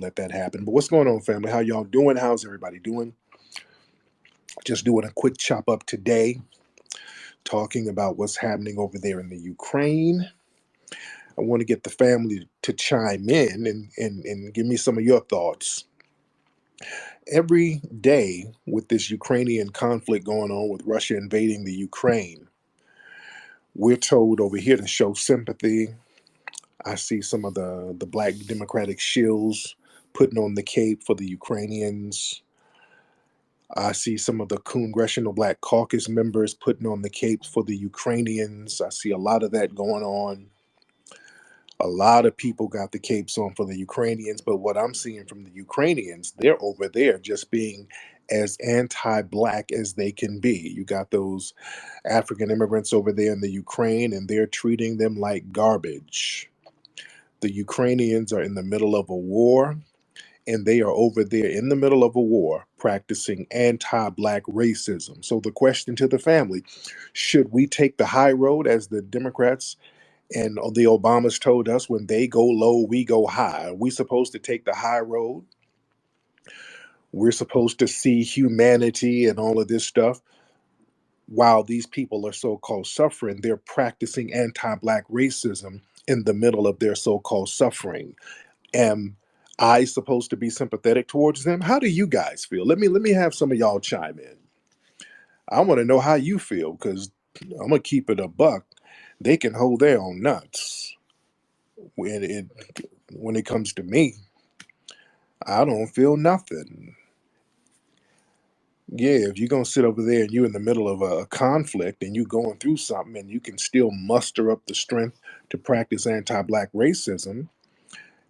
let that happen. But what's going on, family? How y'all doing? How's everybody doing? Just doing a quick chop up today, talking about what's happening over there in the Ukraine. I want to get the family to chime in and give me some of your thoughts. Every day with this Ukrainian conflict going on with Russia invading the Ukraine, we're told over here to show sympathy. I see some of the black Democratic shills putting on the cape for the Ukrainians. I see some of the Congressional Black Caucus members putting on the capes for the Ukrainians. I see a lot of that going on. A lot of people got the capes on for the Ukrainians, but what I'm seeing from the Ukrainians, they're over there just being as anti-black as they can be. You got those African immigrants over there in the Ukraine, and they're treating them like garbage. The Ukrainians are in the middle of a war, and they are over there in the middle of a war practicing anti-black racism. So the question to the family, should we take the high road as the Democrats and the Obamas told us, when they go low, we go high? Are we supposed to take the high road? We're supposed to see humanity and all of this stuff. While these people are so-called suffering, they're practicing anti-black racism in the middle of their so-called suffering. Am I supposed to be sympathetic towards them? How do you guys feel? Let me have some of y'all chime in. I want to know how you feel, because I'm gonna keep it a buck. They can hold their own nuts. When it comes to me, I don't feel nothing. Yeah, if you're gonna sit over there and you're in the middle of a conflict and you're going through something and you can still muster up the strength to practice anti-black racism,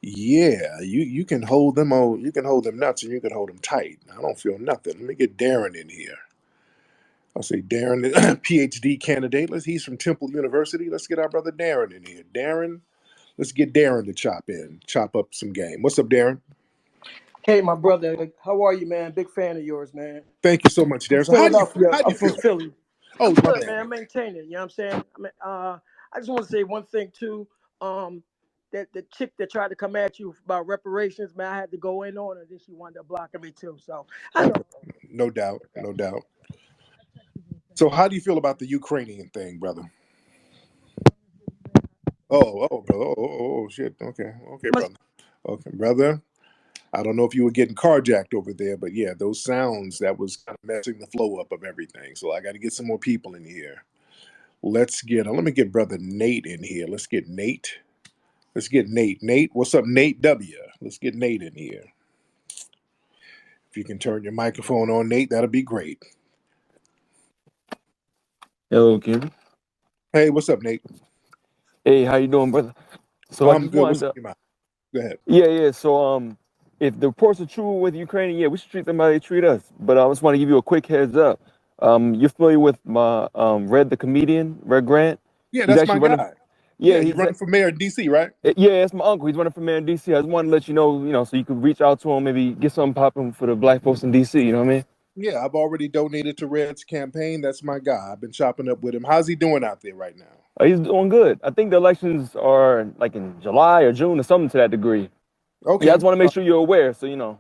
yeah, you can hold them on. You can hold them nuts and you can hold them tight. I don't feel nothing. Let me get Darren in here. I'll say Darren, PhD candidate. He's from Temple University. Let's get our brother Darren in here. Darren, let's get Darren to chop up some game. What's up, Darren? Hey, my brother, how are you, man? Big fan of yours, man. Thank you so much, From Darren. So Philadelphia. how do I'm you from feel? Philly. Oh, I'm my good, bad. man. Maintaining. You know what I'm saying? I just want to say one thing too. That the chick that tried to come at you about reparations, man, I had to go in on her. Then she wound up blocking me too. So I know. No doubt, no doubt. So how do you feel about the Ukrainian thing, brother? Oh, brother. Oh, shit. Okay, okay, Must- brother. Okay, brother. I don't know if you were getting carjacked over there, but yeah, those sounds, that was kind of messing the flow up of everything. So I got to get some more people in here. Let me get brother Nate in here. Let's get Nate. Let's get Nate. Nate, what's up, Nate W? Let's get Nate in here. If you can turn your microphone on, Nate, that'll be great. Hello, Kim. Hey, what's up, Nate? Hey, how you doing, brother? So I I'm just good. wanted What's up, to, your mind? Go ahead. yeah. So if the reports are true with Ukraine, yeah, we should treat them how they treat us. But I just want to give you a quick heads up. You're familiar with my Red the comedian, Red Grant? Yeah, He's that's actually my running. guy. Yeah, Yeah, he's running for mayor in DC, right? yeah, it's my uncle. He's running for mayor in DC. I just wanted to let you know, so you could reach out to him, maybe get something popping for the black folks in DC. You know what I mean? Yeah, I've already donated to Red's campaign. That's my guy. I've been chopping up with him. How's he doing out there right now? He's doing good. I think the elections are like in July or June or something to that degree. Yeah, I Okay, just want to make sure you're aware, so you know.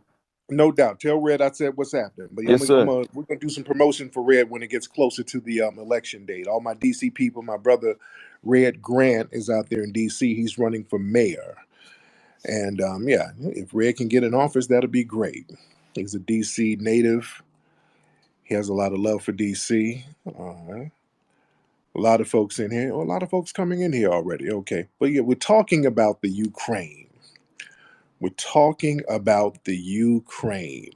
no doubt. Tell Red I said what's happening. But Yes, sir. we're gonna do some promotion for Red when it gets closer to the election date. All my DC people, my brother Red Grant is out there in DC. He's running for mayor, and yeah, if Red can get in office, that'll be great. He's a DC native. He has a lot of love for DC. A lot of folks in here. A lot of folks coming in here already. Okay, but yeah, we're talking about the Ukraine. We're talking about the Ukraine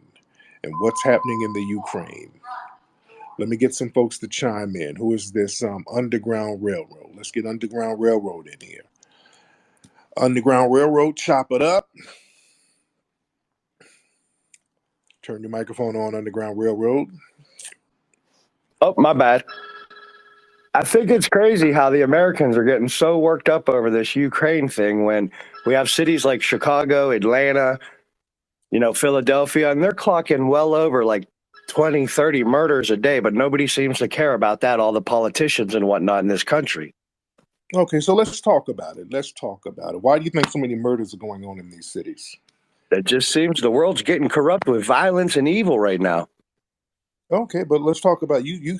and what's happening in the Ukraine. Let me get some folks to chime in. Who is this Underground Railroad? Let's get Underground Railroad in here. Underground Railroad, chop it up. Turn your microphone on, Underground Railroad. Oh, my bad. I think it's crazy how the Americans are getting so worked up over this Ukraine thing when we have cities like Chicago, Atlanta, Philadelphia, and they're clocking well over like 20, 30 murders a day, but nobody seems to care about that, all the politicians and whatnot in this country. Okay, so let's talk about it. Let's talk about it. Why do you think so many murders are going on in these cities? It just seems the world's getting corrupt with violence and evil right now. Okay, but let's talk about you. You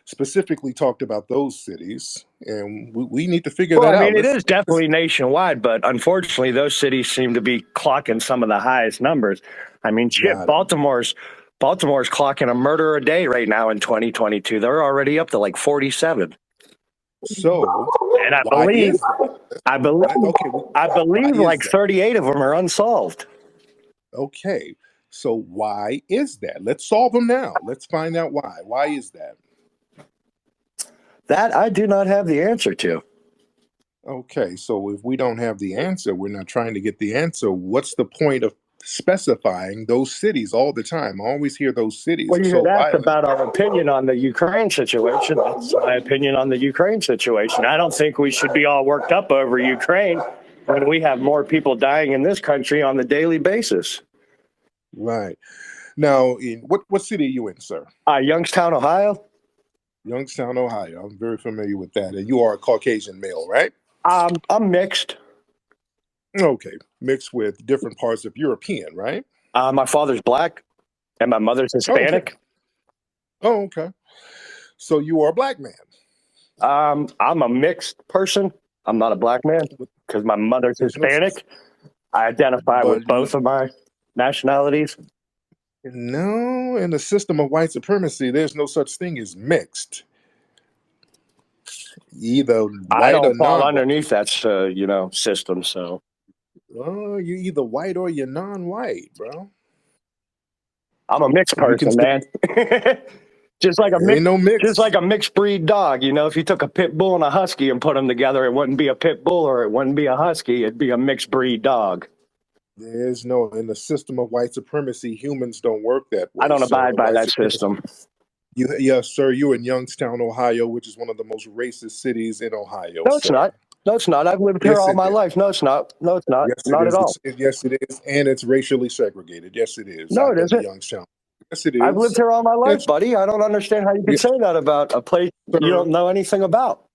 specifically talked about those cities, and we need to figure Well, that I out. mean, it Let's, is definitely nationwide, but unfortunately, those cities seem to be clocking some of the highest numbers. I mean, shit, got it. Baltimore's clocking a murder a day right now in 2022. They're already up to like 47, So and I why believe, is that? I believe, Okay, I why believe is like that? 38 of them are unsolved. Okay, so why is that? Let's solve them now. Let's find out why. Why is that? That I do not have the answer to. Okay, so if we don't have the answer, we're not trying to get the answer. What's the point of specifying those cities all the time? I always hear those cities Well, are you had so asked violent. about our opinion on the Ukraine situation. That's my opinion on the Ukraine situation. I don't think we should be all worked up over Ukraine when we have more people dying in this country on the daily basis. Right. Now, in what city are you in, sir? Youngstown, Ohio. Youngstown, Ohio. I'm very familiar with that. And you are a Caucasian male, right? I'm mixed. Okay. Mixed with different parts of European, right? My father's black and my mother's Oh, okay. Hispanic. Oh, okay. So you are a black man. I'm a mixed person. I'm not a black man because my mother's There's no such, Hispanic. I identify with but both of my nationalities. no, in the system of white supremacy, there's no such thing as mixed. Either I white or don't fall non-white. underneath that, system. So Oh, you're either white or you're non-white, bro. I'm a mixed You can person, still man. just like a there ain't mixed, no just mix. like a mixed breed dog. You know, if you took a pit bull and a husky and put them together, it wouldn't be a pit bull or it wouldn't be a husky. It'd be a mixed breed dog. There's no in the system of white supremacy, humans don't work that I way, don't sir. abide by White that supremacy. system. Yes, sir. You're in Youngstown, Ohio, which is one of the most racist cities in Ohio, No, it's sir. not. No, it's not. I've lived here Yes, all it my is. life. No, it's not. No, it's not. Yes, it Not at is. all. Yes, it is, and it's racially segregated. Yes, it is. No, I've it been to isn't. Youngstown. Yes, it I've lived is. here all my life, Yes, buddy. I don't understand how you could yes, say that about a place you sir. don't know anything about.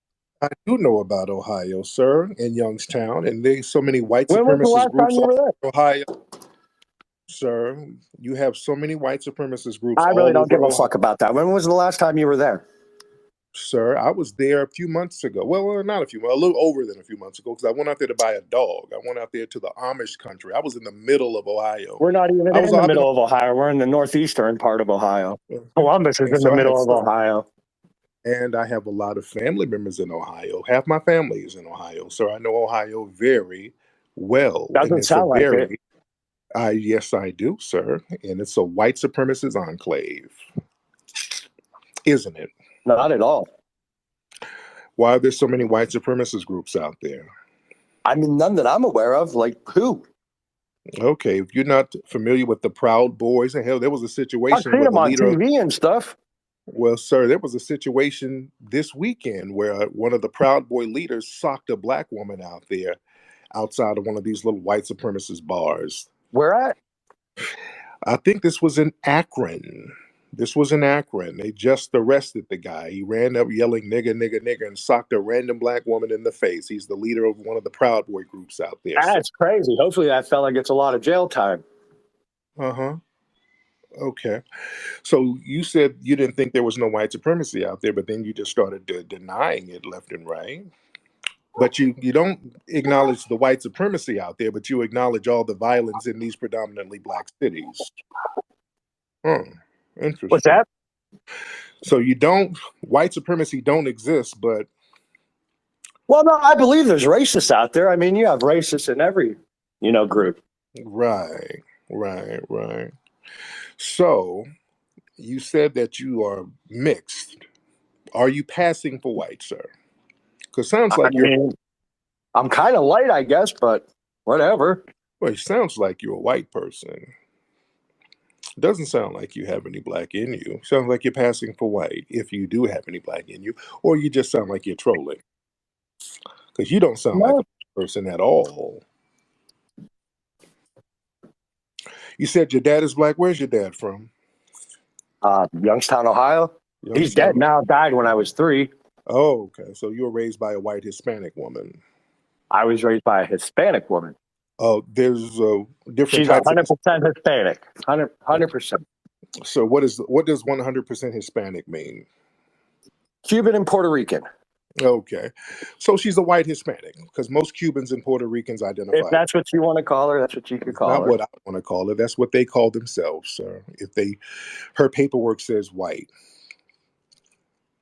I do know about Ohio, sir, and Youngstown, and there's so many white When was the supremacist last time groups you all were there? over Ohio, sir. You have so many white supremacist groups I really all don't over give a Ohio. fuck about that. When was the last time you were there? Sir, I was there a few months ago. Well, not a few, a little over than a few months ago, because I went out there to buy a dog. I went out there to the Amish country. I was in the middle of Ohio. We're not even I was in the out in middle of Ohio. We're in the northeastern part of Ohio. okay. Columbus is And in the so I have middle of some, Ohio. and I have a lot of family members in Ohio. Half my family is in Ohio, so I know Ohio very well, and Doesn't it's a sound like it. very, yes, I do, sir, and it's a white supremacist enclave, isn't it? Not at all. Why are there so many white supremacist groups out there? I mean, none that I'm aware of. Like who? Okay, if you're not familiar with the Proud Boys, and hell, there was a I've situation seen where them the on leader of, TV and stuff. well, sir, there was a situation this weekend where one of the Proud Boy leaders socked a black woman out there outside of one of these little white supremacist bars. Where at? I think this was in Akron. This was in Akron. They just arrested the guy. He ran up yelling nigger, nigger, nigger, and socked a random black woman in the face. He's the leader of one of the Proud Boy groups out there, sir. That's crazy. Hopefully that fella gets a lot of jail time. Uh huh. Okay. So you said you didn't think there was no white supremacy out there, but then you just started denying it left and right. But you don't acknowledge the white supremacy out there, but you acknowledge all the violence in these predominantly black cities. Hmm. What's Interesting. that? So you don't white supremacy don't exist, but Well, no, I believe there's racists out there. I mean, you have racists in every, group. right, right. So you said that you are mixed. Are you passing for white, sir? Because sounds I like you're mean, I'm kind of light, I guess, but whatever. well, it sounds like you're a white person. Doesn't sound like you have any black in you. Sounds like you're passing for white if you do have any black in you, or you just sound like you're trolling because you don't sound like a No, person at all. You said your dad is black. Where's your dad from? Youngstown, Ohio. He's dead Youngstown. now. Died when I was 3. Oh, okay. So you were raised by a white Hispanic woman. I was raised by a Hispanic woman. There's different She's types of. 100% Hispanic. 100%. So what does 100% Hispanic mean? Cuban and Puerto Rican. Okay, so she's a white Hispanic because most Cubans and Puerto Ricans If identify. that's what you want to call her, that's what you could It's call not her. what I want to call it. That's what they call themselves, sir. Her paperwork says white.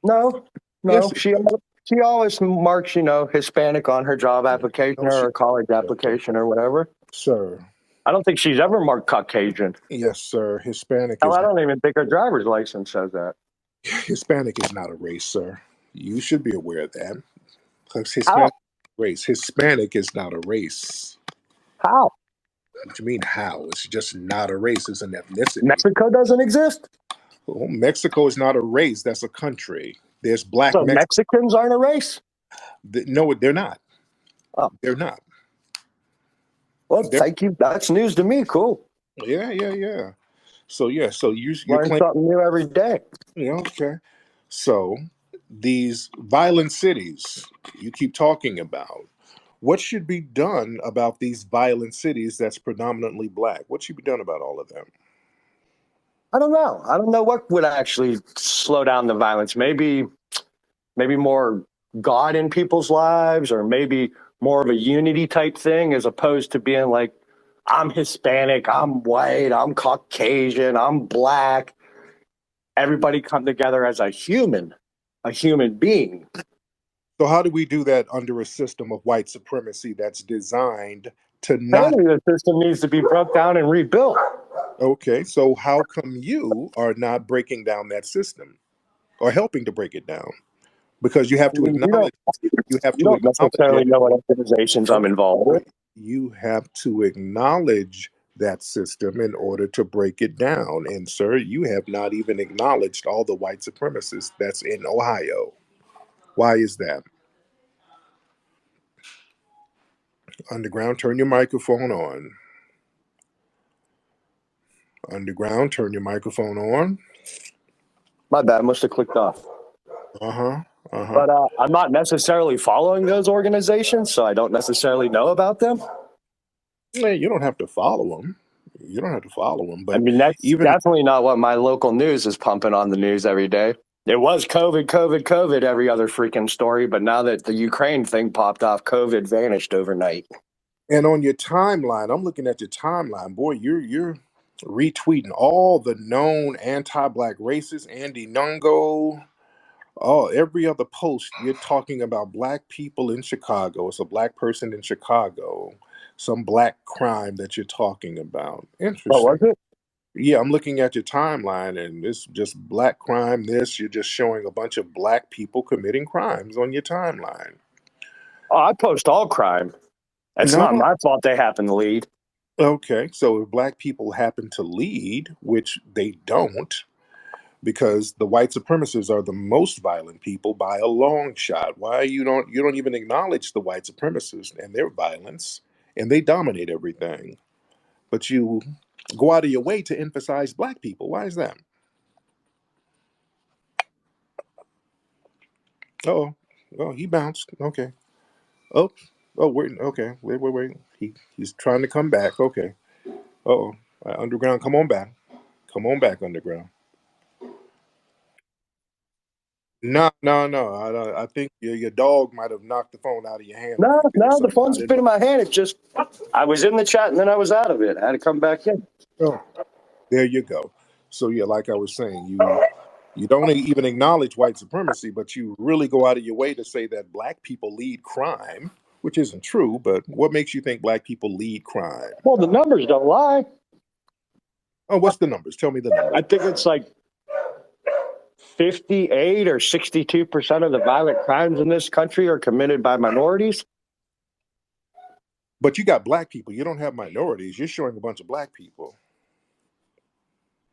No, Yes, no. it She always marks, Hispanic on her job does. application No, or she, her college application or whatever. sir. I don't think she's ever marked Caucasian. Yes, sir. Hell, I don't even think her driver's license says that. Hispanic is not a race, sir. You should be aware of that. Because How? Hispanic race. Hispanic is not a race. How? What do you mean how? It's just not a race. It's an ethnicity. Mexico doesn't exist? Well, Mexico is not a race. That's a country. There's black So Mexico. Mexicans aren't a race? No, they're not. Oh, They're not. well, They're, thank you. That's news to me. Cool. yeah. So yeah. So you're Learn claiming. something new every day. Yeah. Okay. So these violent cities you keep talking about. What should be done about these violent cities that's predominantly black? What should be done about all of them? I don't know. I don't know what would actually slow down the violence. Maybe more God in people's lives, or maybe more of a unity type thing, as opposed to being like, I'm Hispanic, I'm white, I'm Caucasian, I'm black. Everybody come together as a human being. So how do we do that under a system of white supremacy that's designed to not? Apparently, the system needs to be broke down and rebuilt. Okay, so how come you are not breaking down that system or helping to break it down? Because you have I to mean, acknowledge. You have you to don't acknowledge necessarily it. know what organizations I'm involved with. You have to acknowledge that system in order to break it down. And sir, you have not even acknowledged all the white supremacists that's in Ohio. Why is that? Underground, turn your microphone on. Underground, turn your microphone on. My bad, must have clicked off. Uh-huh. Uh-huh. But I'm not necessarily following those organizations, so I don't necessarily know about them. Yeah, you don't have to follow them. You don't have to follow them. I But mean, that's even definitely not what my local news is pumping on the news every day. It was COVID, COVID, COVID, every other freaking story. But now that the Ukraine thing popped off, COVID vanished overnight. and on your timeline, I'm looking at your timeline, boy, you're retweeting all the known anti-black racists, Andy Nungo. Oh, every other post you're talking about black people in Chicago. It's a black person in Chicago. Some black crime that you're talking about. What was Interesting. it? Yeah, I'm looking at your timeline and it's just black crime. You're just showing a bunch of black people committing crimes on your timeline. Oh, I post all crime. It's No, not no. my fault they happen to lead. Okay, so if black people happen to lead, which they don't, because the white supremacists are the most violent people by a long shot. Why you don't even acknowledge the white supremacists and their violence, and they dominate everything, but you go out of your way to emphasize black people. Why is that? Oh, oh, he bounced. Okay. Oh, oh, wait. Okay, wait. He's trying to come back. Okay. Oh, underground, come on back. Come on back, underground. No, no, no. I think your dog might have knocked the phone out of your hand a No, little bit or no, the something. I phone's didn't been know. in my hand. It just, I was in the chat and then I was out of it. I had to come back in. Oh, there you go. So yeah, like I was saying, you don't even acknowledge white supremacy, but you really go out of your way to say that black people lead crime, which isn't true. But what makes you think black people lead crime? Well, the numbers don't lie. Oh, what's the numbers? Tell me the numbers. I think it's like 58 or 62% of the violent crimes in this country are committed by minorities. But you got black people. You don't have minorities. You're showing a bunch of black people.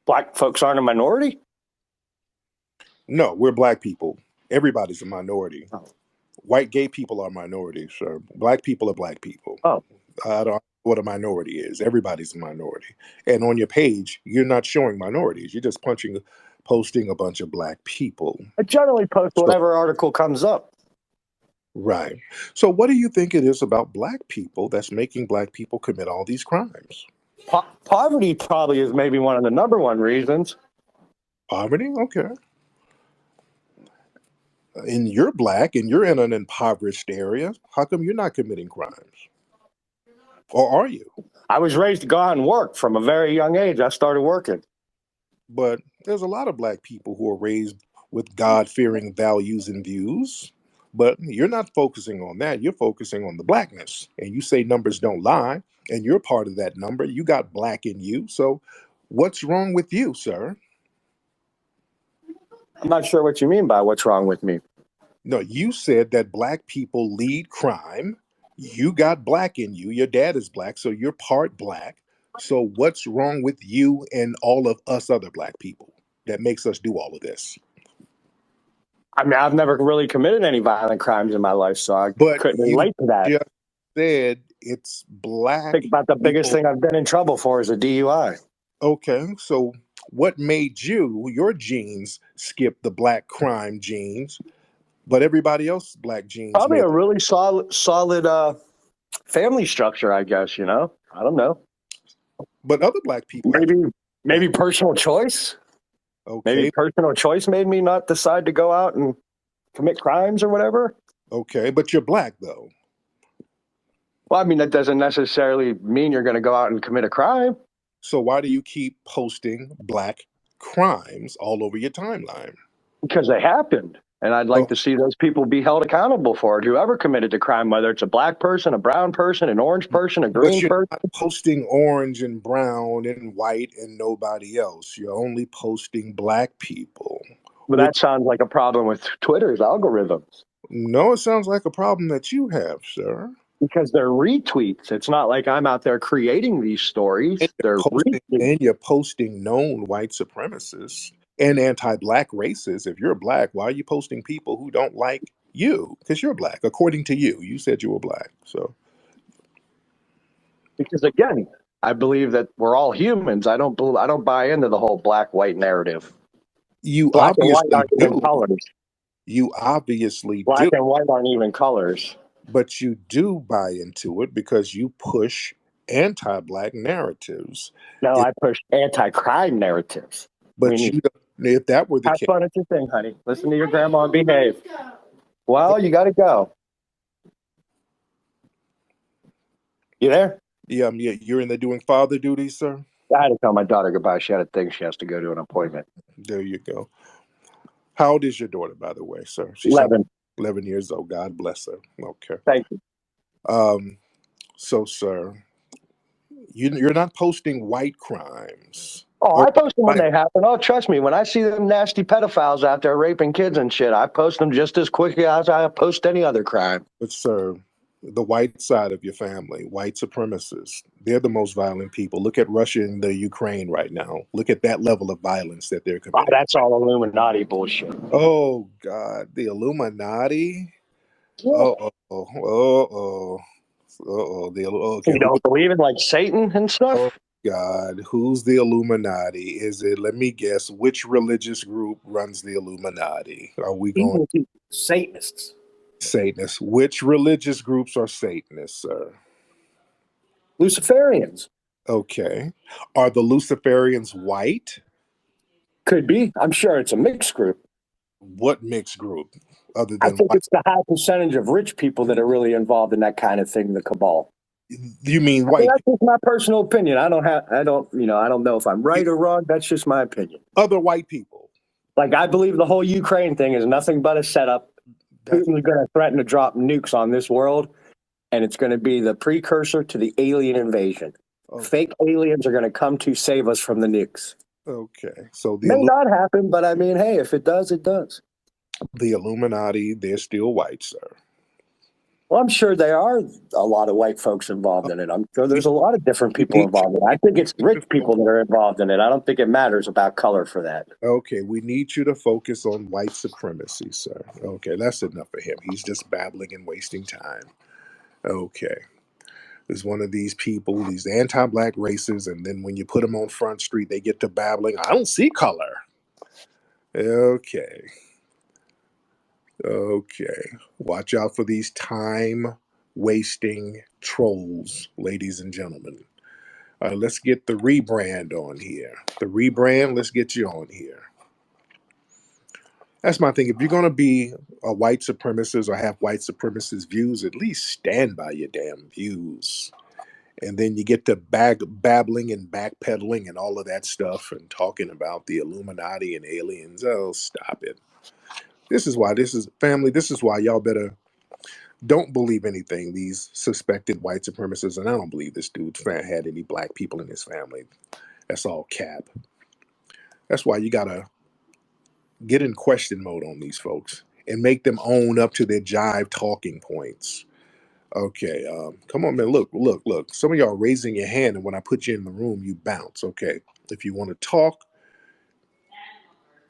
Black folks aren't a minority. No, we're black people. Everybody's a minority. Oh, White gay people are minorities, sir. Black people are black people. oh. I don't know what a minority is. Everybody's a minority. And on your page, you're not showing minorities. You're just posting a bunch of black people. I generally post So whatever article comes up. Right. So, what do you think it is about black people that's making black people commit all these crimes? Poverty probably is maybe one of the number one reasons. Poverty? Okay. And you're black and you're in an impoverished area. How come you're not committing crimes? Or are you? I was raised to go out and work from a very young age. I started working But there's a lot of black people who are raised with God fearing values and views. But you're not focusing on that. You're focusing on the blackness. And you say numbers don't lie. And you're part of that number. You got black in you. So what's wrong with you, sir? I'm not sure what you mean by what's wrong with me. No, you said that black people lead crime. You got black in you. Your dad is black. So you're part black. So what's wrong with you and all of us other black people that makes us do all of this? I mean, I've never really committed any violent crimes in my life, so I But couldn't you relate to that. just said it's black Think about the biggest people. thing I've been in trouble for is a DUI. Okay, so what made your genes, skip the black crime genes, but everybody else's black genes Probably made? a really solid family structure, I guess. I don't know. But other black people have. Maybe personal choice. Maybe Okay, personal choice made me not decide to go out and commit crimes or whatever. okay, but you're black though. Well, I mean, that doesn't necessarily mean you're going to go out and commit a crime So why do you keep posting black crimes all over your timeline? because they happened. And I'd like Oh, to see those people be held accountable for it. Whoever committed the crime, whether it's a black person, a brown person, an orange person, a but green you're person. not posting orange and brown and white and nobody else. You're only posting black people, But that which, sounds like a problem with Twitter's algorithms no, it sounds like a problem that you have, sir. because they're retweets. It's not like I'm out there creating these stories. They're retweets. And you're posting known white supremacists and anti-black racists. If you're black, why are you posting people who don't like you? Because you're black, according to you. You said you were black, so Because again, I believe that we're all humans. I don't buy into the whole black white narrative. you Black and white obviously aren't even do. colors. You obviously Black do. and white aren't even colors. But you do buy into it because you push anti-black narratives. No, If, I push anti-crime narratives. We but need you, if that were the have case, fun at your thing, honey. Listen to your grandma and behave. Well, you got to go. You there? yeah, you're in there doing father duties, sir. I had to tell my daughter goodbye. She had a thing. She has to go to an appointment. There you go. How old is your daughter, by the way, sir? She sounds 11. 11 years old. God bless her. Okay. Thank you. Um. So, sir, you're not posting white crimes Oh, or I post them when black, they happen. Oh, trust me. When I see them nasty pedophiles out there raping kids and shit, I post them just as quickly as I post any other crime. but sir, the white side of your family, white supremacists, they're the most violent people. Look at Russia and the Ukraine right now. Look at that level of violence that they're Oh, committing. that's all Illuminati bullshit. Oh God, the Illuminati. Yeah. Oh, oh, oh, oh, oh. The okay. You don't believe in like Satan and Oh stuff? God, who's the Illuminati? Is it? Let me guess. Which religious group runs the Illuminati? Are we going Satanists. Satanists? Which religious groups are Satanists, sir? Luciferians. Okay. Are the Luciferians white? Could be. I'm sure it's a mixed group. What mixed group other I than think white? it's the high percentage of rich people that are really involved in that kind of thing, the cabal. You mean I mean, white that's people? just my personal opinion. I don't know if I'm right or wrong. That's just my opinion. Other white people? Like, I believe the whole Ukraine thing is nothing but a setup. That's Putin's going to threaten to drop nukes on this world, and it's going to be the precursor to the alien invasion. okay. Fake aliens are going to come to save us from the nukes. Okay. So May not happen, but I mean, hey, if it does, it does. the Illuminati, they're still white, sir. Well, I'm sure there are a lot of white folks involved in it. I'm sure there's a lot of different We people need involved in it. I think it's rich people that are involved in it. I don't think it matters about color for that. Okay, we need you to focus on white supremacy, sir. Okay, that's enough for him. He's just babbling and wasting time. Okay. There's one of these people, these anti-black racists, and then when you put them on Front Street, they get to babbling. I don't see color. Okay. Okay. Watch out for these time wasting trolls, ladies and gentlemen. Let's get the rebrand on here. The rebrand, let's get you on here. That's my thing. If you're going to be a white supremacist or have white supremacist views, at least stand by your damn views. And then you get to babbling and backpedaling and all of that stuff and talking about the Illuminati and aliens. Oh, stop it. This is why, this is family, this is why y'all better don't believe anything these suspected white supremacists, and I don't believe this dude had any black people in his family. That's all cap. That's why you gotta get in question mode on these folks and make them own up to their jive talking points. Okay, come on, man. Look, look, look. Some of y'all raising your hand, and when I put you in the room, you bounce. Okay, if you want to talk,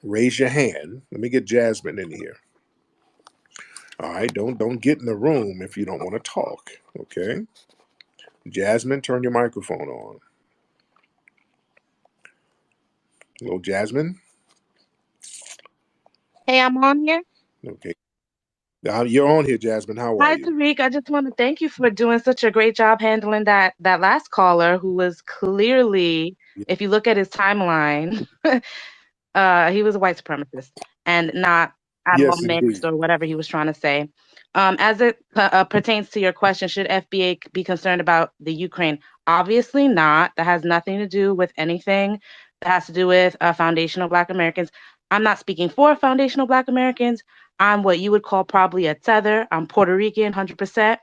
raise your hand. Let me get Jasmine in here. All right, don't get in the room if you don't want to talk. Okay, Jasmine, turn your microphone on. Hello, Jasmine. Hey, I'm on here. Okay, you're on here, Jasmine. How are Hi, you? Tariq. I just want to thank you for doing such a great job handling that last caller who was clearly, Yeah. if you look at his timeline, he was a white supremacist and not at all Yes, mixed indeed. or whatever he was trying to say. As it pertains to your question, should FBA be concerned about the Ukraine? Obviously not. That has nothing to do with anything that has to do with foundational Black Americans. I'm not speaking for foundational Black Americans. I'm what you would call probably a tether. I'm Puerto Rican, 100%,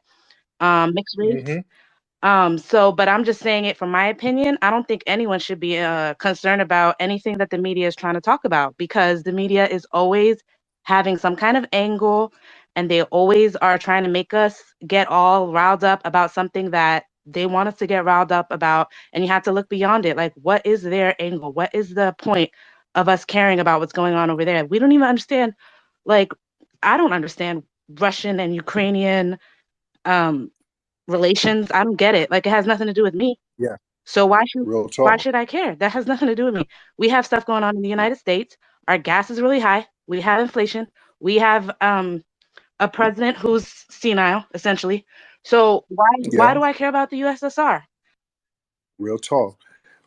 mixed race. Mm-hmm. But I'm just saying it from my opinion. I don't think anyone should be concerned about anything that the media is trying to talk about because the media is always having some kind of angle and they always are trying to make us get all riled up about something that they want us to get riled up about. And you have to look beyond it. Like, what is their angle? What is the point of us caring about what's going on over there? We don't even understand, like, I don't understand Russian and Ukrainian um relations. I don't get it. Like it has nothing to do with me. Yeah, So real why talk. should I care? That has nothing to do with me. We have stuff going on in the United States. Our gas is really high. We have inflation. We have a president who's senile, essentially. So why Yeah, do I care about the USSR? real talk.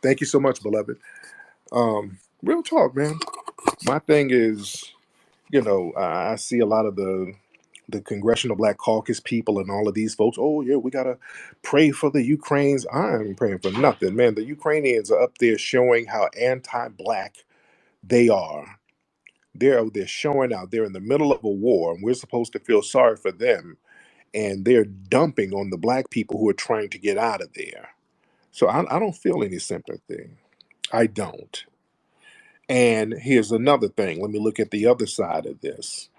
Thank you so much, beloved. Real talk, man. My thing is, I see a lot of the Congressional Black Caucus people and all of these folks. Oh yeah, we gotta pray for the Ukrainians. I ain't praying for nothing, man. The Ukrainians are up there showing how anti-black they are. They're showing out. They're in the middle of a war, and we're supposed to feel sorry for them. And they're dumping on the black people who are trying to get out of there. So I don't feel any sympathy. I don't. And here's another thing. Let me look at the other side of this.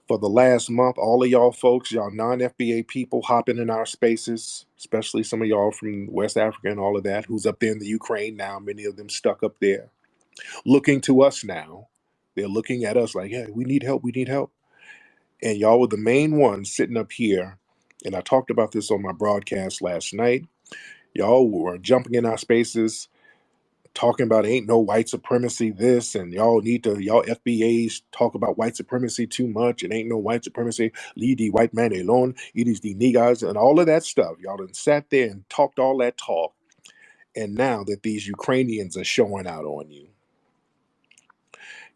For the last month, all of y'all folks, y'all non FBA people hopping in our spaces, especially some of y'all from West Africa and all of that, who's up there in the Ukraine now, many of them stuck up there, looking to us now. They're looking at us like, hey, we need help, we need help. And y'all were the main ones sitting up here. And I talked about this on my broadcast last night. Y'all were jumping in our spaces talking about ain't no white supremacy this and y'all FBAs talk about white supremacy too much and ain't no white supremacy, leave the white man alone, it is the niggas and all of that stuff. Y'all done sat there and talked all that talk, and now that these Ukrainians are showing out on you,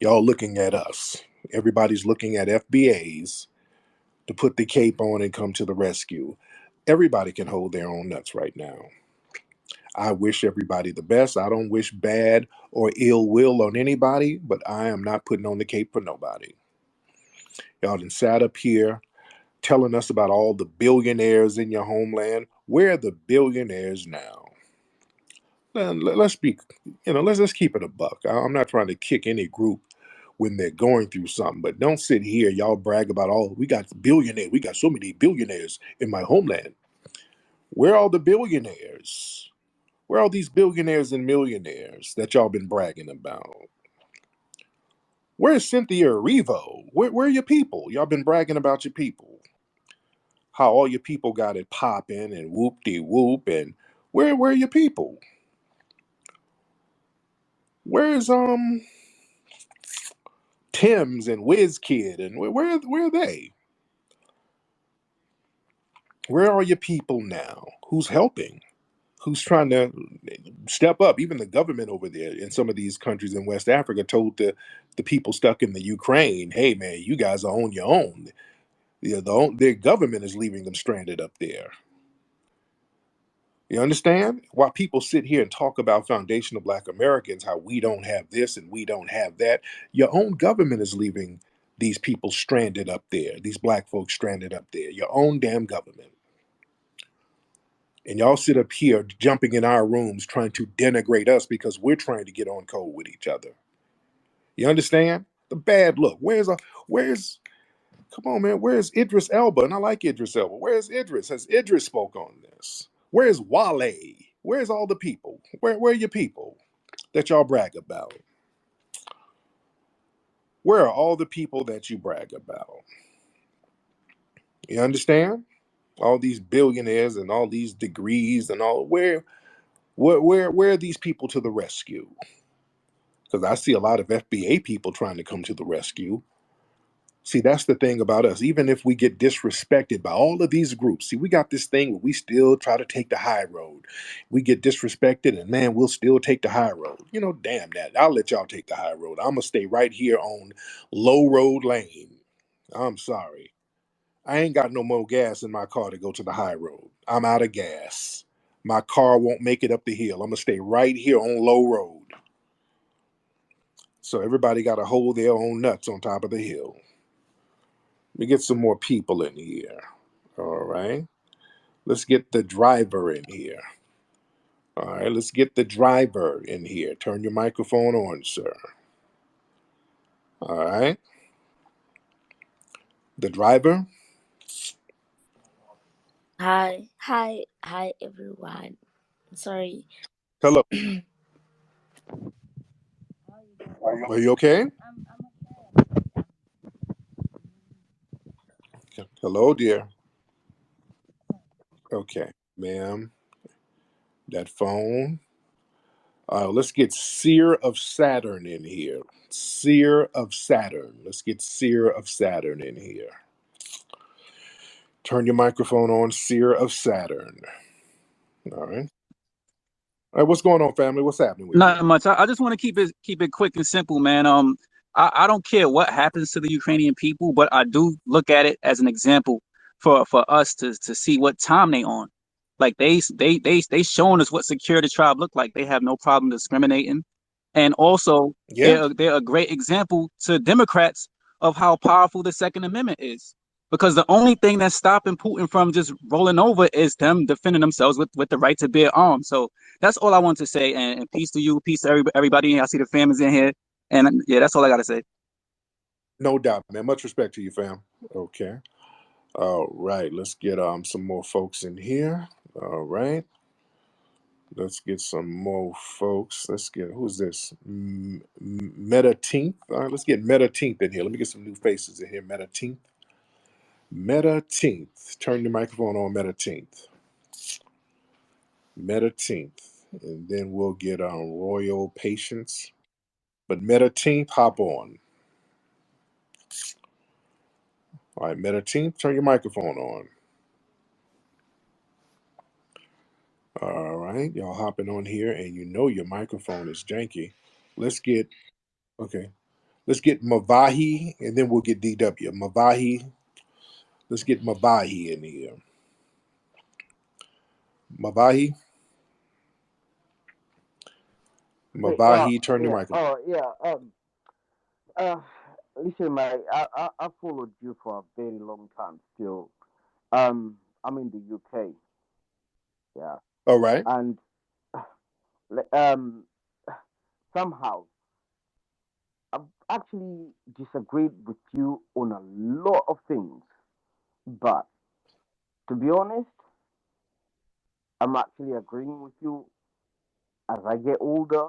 y'all looking at us. Everybody's looking at FBAs to put the cape on and come to the rescue. Everybody can hold their own nuts right now. I wish everybody the best. I don't wish bad or ill will on anybody, but I am not putting on the cape for nobody. Y'all done sat up here telling us about all the billionaires in your homeland. Where are the billionaires now? Let's be, let's keep it a buck. I'm not trying to kick any group when they're going through something, but don't sit here, y'all brag about, oh, we got billionaires. We got so many billionaires in my homeland. Where are all the billionaires? Where are all these billionaires and millionaires that y'all been bragging about? Where's Cynthia Erivo? Where are your people? Y'all been bragging about your people. How all your people got it popping and whoop de whoop, and where are your people? Where's Tim's and WizKid, and where are they? Where are your people now? Who's helping? Who's trying to step up? Even the government over there in some of these countries in West Africa told the people stuck in the Ukraine, "Hey man, you guys are on your own." Their government is leaving them stranded up there. You understand? While people sit here and talk about foundational Black Americans, how we don't have this and we don't have that, your own government is leaving these people stranded up there, these Black folks stranded up there, your own damn government. And y'all sit up here jumping in our rooms trying to denigrate us because we're trying to get on code with each other. You understand? The bad look. Where's come on, man, where's Idris Elba? And I like Idris Elba. Where's Idris? Has Idris spoke on this? Where's Wale? Where's all the people? Where are your people that y'all brag about? Where are all the people that you brag about? You understand? All these billionaires and all these degrees and all where are these people to the rescue? Because I see a lot of FBA people trying to come to the rescue. See, that's the thing about us. Even if we get disrespected by all of these groups, see, we got this thing where we still try to take the high road. We get disrespected, and man, we'll still take the high road. Damn that. I'll let y'all take the high road. I'm going to stay right here on low road lane. I'm sorry. I ain't got no more gas in my car to go to the high road. I'm out of gas. My car won't make it up the hill. I'm going to stay right here on low road. So everybody got to hold their own nuts on top of the hill. Let me get some more people in here. All right. Let's get the driver in here. All right. Let's get the driver in here. Turn your microphone on, sir. All right. The driver. Hi, everyone. Sorry. Hello. I'm Are you okay? Hello, dear. Okay. Ma'am, that phone. Let's get Seer of Saturn in here. Seer of Saturn. Let's get Seer of Saturn in here. Turn your microphone on, Seer of Saturn. All right. All right, what's going on, family? What's happening with you? Not much. I just want to keep it quick and simple, man. I don't care what happens to the Ukrainian people, but I do look at it as an example for us to see what time they on. Like they showing us what secure the tribe look like. They have no problem discriminating, and also Yeah, they're a great example to Democrats of how powerful the Second Amendment is. Because the only thing that's stopping Putin from just rolling over is them defending themselves with the right to bear arms. So that's all I want to say. And peace to you, peace to everybody. I see the families in here, and yeah, that's all I gotta say. no doubt, man. Much respect to you, fam. Okay. All right. Let's get some more folks in here. All right. Let's get some more folks. Let's get who's this? Meta Teenth. All right, let's get Meta Teenth in here. Let me get some new faces in here. Meta Teenth. Meta Teenth. Turn your microphone on, Meta Teenth. Meta Teenth. And then we'll get Royal Patience. But Meta Teenth, hop on. All right, Meta Teenth, turn your microphone on. All right, y'all hopping on here, and you know your microphone is janky. Let's get okay. Let's get Mavahi, and then we'll get DW. Mavahi. Let's get Mavahi in here. Mavahi. Hey, Mavahi, turn your yeah, microphone. yeah. Uh, Listen, man, I followed you for a very long time still. I'm in the UK, yeah, All right. and um, somehow I've actually disagreed with you on a lot of things, but to be honest, I'm actually agreeing with you as I get older,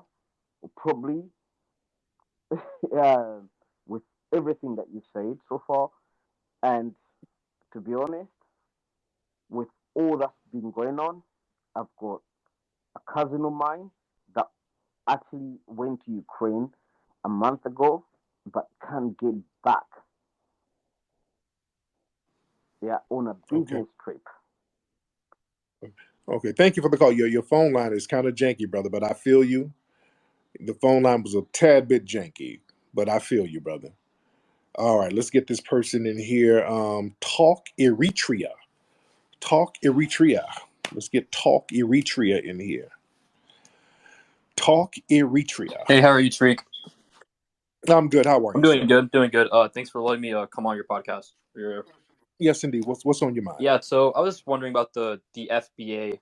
probably, uh, with everything that you've said so far, and to be honest, with all that's been going on, I've got a cousin of mine that actually went to Ukraine a month ago. but can't get back. They are on a Okay. business trip. Okay. Thank you for the call. Your phone line is kind of janky, brother, but I feel you. The phone line was a tad bit janky, but I feel you, brother. All right, let's get this person in here. Talk Eritrea. Talk Eritrea. Let's get Talk Eritrea in here. Talk Eritrea. Hey, how are you, Tariq? I'm good. How are I'm you, doing sir? good, doing good. Thanks for letting me come on your podcast. Yes, indeed. What's on your mind? Yeah, so I was wondering about the FBA.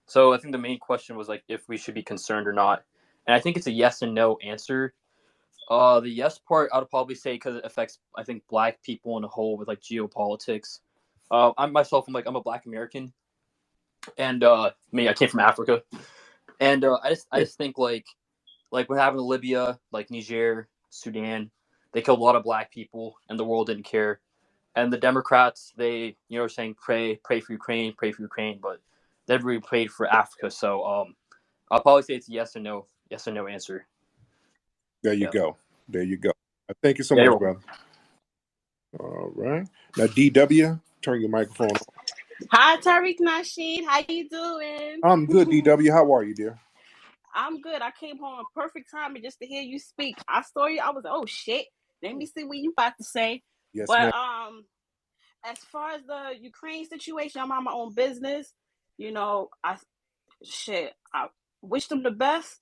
So I think the main question was like if we should be concerned or not, and I think it's a yes and no answer. The yes part I would probably say because it affects I think black people in a whole with like geopolitics. I'm a black American, and I came from Africa, and I Yeah, just think like what happened to Libya, like Niger, Sudan, they killed a lot of black people, and the world didn't care. And the Democrats, they are saying pray for Ukraine, but they never really prayed for Africa. So I'll probably say it's yes or no answer. there you Yeah, go. There you go. Thank you so yeah, you're much, welcome. brother. All right. Now, DW, turn your microphone on. Hi, Tariq Nasheed. How you doing? I'm good, DW. How are you, dear? I'm good. I came home in perfect timing just to hear you speak. I saw you. I was oh shit. Let me see what you about to say. Yes, But ma'am. as far as the Ukraine situation, I'm on my own business. I wish them the best,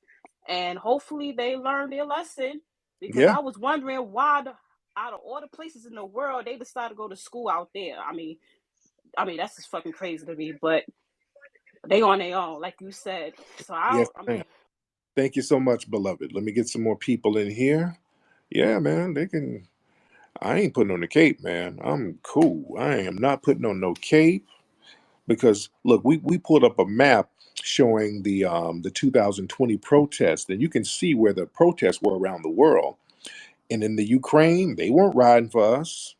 and hopefully they learn their lesson. Because Yeah. I was wondering why out of all the places in the world they decided to go to school out there. I mean that's just fucking crazy to me. But they on their own, like you said. So I Yes, don't. I ma'am. mean, Thank you so much, beloved. Let me get some more people in here. Yeah, man. They can. I ain't putting on the cape, man. I'm cool. I am not putting on no cape because look, we pulled up a map showing the 2020 protests, and you can see where the protests were around the world. And in the Ukraine, they weren't riding for us.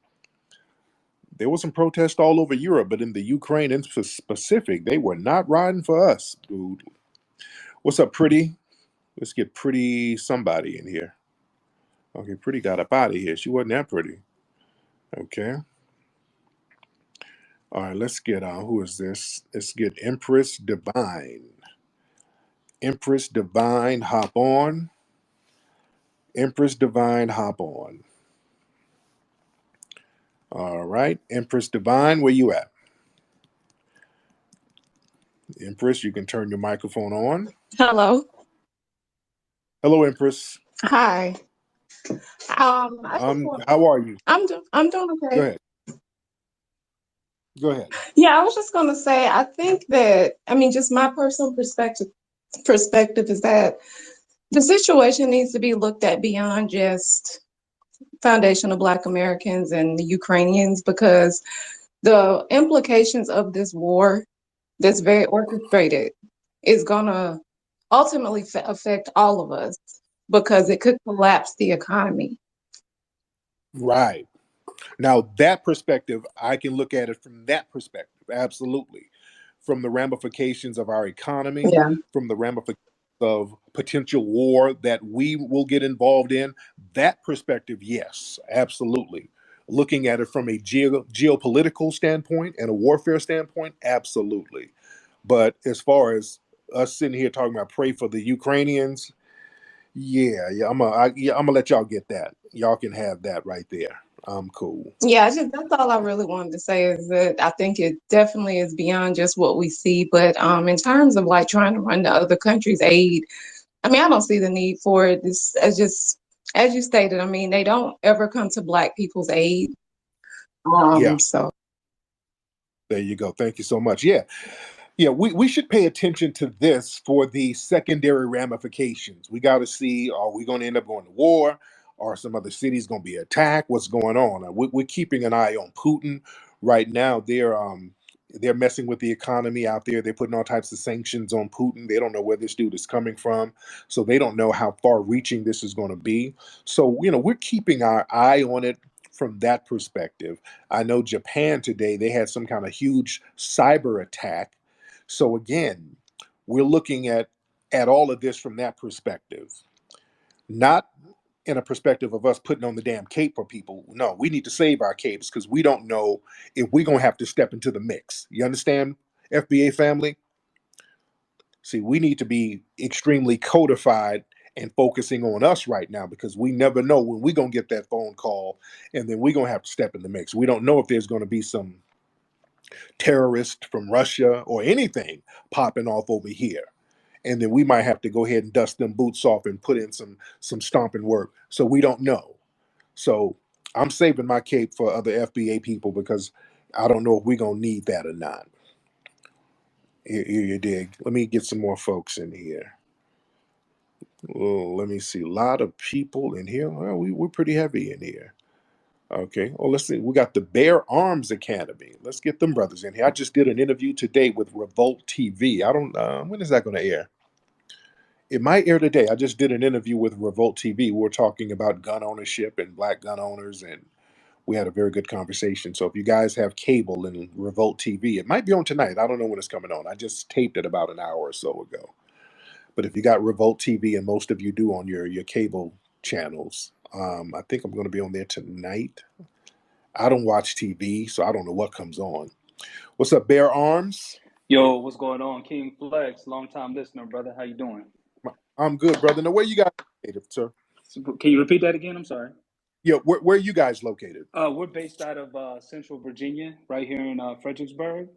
There was some protests all over Europe, but in the Ukraine in specific, they were not riding for us, dude. What's up, Pretty? Let's get Pretty somebody in here. Okay, Pretty got up out of here. She wasn't that pretty. Okay. All right, let's get who is this? Let's get Empress Divine. Empress Divine, hop on. Empress Divine, hop on. All right, Empress Divine, where you at? Empress, you can turn your microphone on. Hello. Hello, Empress. Hi. I just want, How are you? I'm doing Go okay. ahead. Go ahead. Yeah, I was just gonna say I think that just my personal perspective is that the situation needs to be looked at beyond just foundation of Black Americans and the Ukrainians because the implications of this war that's very orchestrated is gonna ultimately affect all of us because it could collapse the economy. Right. Now, that perspective, I can look at it from that perspective, absolutely. From the ramifications of our economy, Yeah. from the ramifications of potential war that we will get involved in, that perspective, yes, absolutely. Looking at it from a geopolitical standpoint and a warfare standpoint, absolutely. But as far as us sitting here talking about pray for the Ukrainians, yeah, I'm gonna let y'all get that. Y'all can have that right there. I'm cool. Yeah, that's all I really wanted to say is that I think it definitely is beyond just what we see. But in terms of like trying to run the other country's aid, I don't see the need for it. It's as just as you stated. They don't ever come to Black people's aid. Yeah, So there you go. Thank you so much. Yeah, yeah, we should pay attention to this for the secondary ramifications. We got to see, are we going to end up going to war? Are some other cities going to be attacked? What's going on? We're keeping an eye on Putin right now. They're messing with the economy out there. They're putting all types of sanctions on Putin. They don't know where this dude is coming from, so they don't know how far-reaching this is going to be. So we're keeping our eye on it from that perspective. I know Japan today, they had some kind of huge cyber attack, so again, we're looking at all of this from that perspective. Not in a perspective of us putting on the damn cape for people. No, we need to save our capes because we don't know if we're gonna have to step into the mix. You understand, FBA family? See, we need to be extremely codified and focusing on us right now because we never know when we're gonna get that phone call and then we're gonna have to step in the mix. We don't know if there's gonna be some terrorist from Russia or anything popping off over here. And then we might have to go ahead and dust them boots off and put in some stomping work. So we don't know. So I'm saving my cape for other FBA people because I don't know if we're gonna need that or not. Here you dig. Let me get some more folks in here. Oh, let me see. A lot of people in here. Well, we're pretty heavy in here. Okay. Oh, let's see. We got the Bear Arms Academy. Let's get them brothers in here. I just did an interview today with Revolt TV. I don't. When is that going to air? It might air today. I just did an interview with Revolt TV. We were talking about gun ownership and black gun owners, and we had a very good conversation. So if you guys have cable and Revolt TV, it might be on tonight. I don't know when it's coming on. I just taped it about an hour or so ago. But if you got Revolt TV, and most of you do on your cable channels, I think I'm going to be on there tonight. I don't watch TV, so I don't know what comes on. What's up, Bear Arms? Yo, what's going on? King Flex, long time listener, brother. How you doing? I'm good, brother. Now, where you guys located, sir? Can you repeat that again? I'm sorry. Yeah, where are you guys located? We're based out of Central Virginia, right here in Fredericksburg,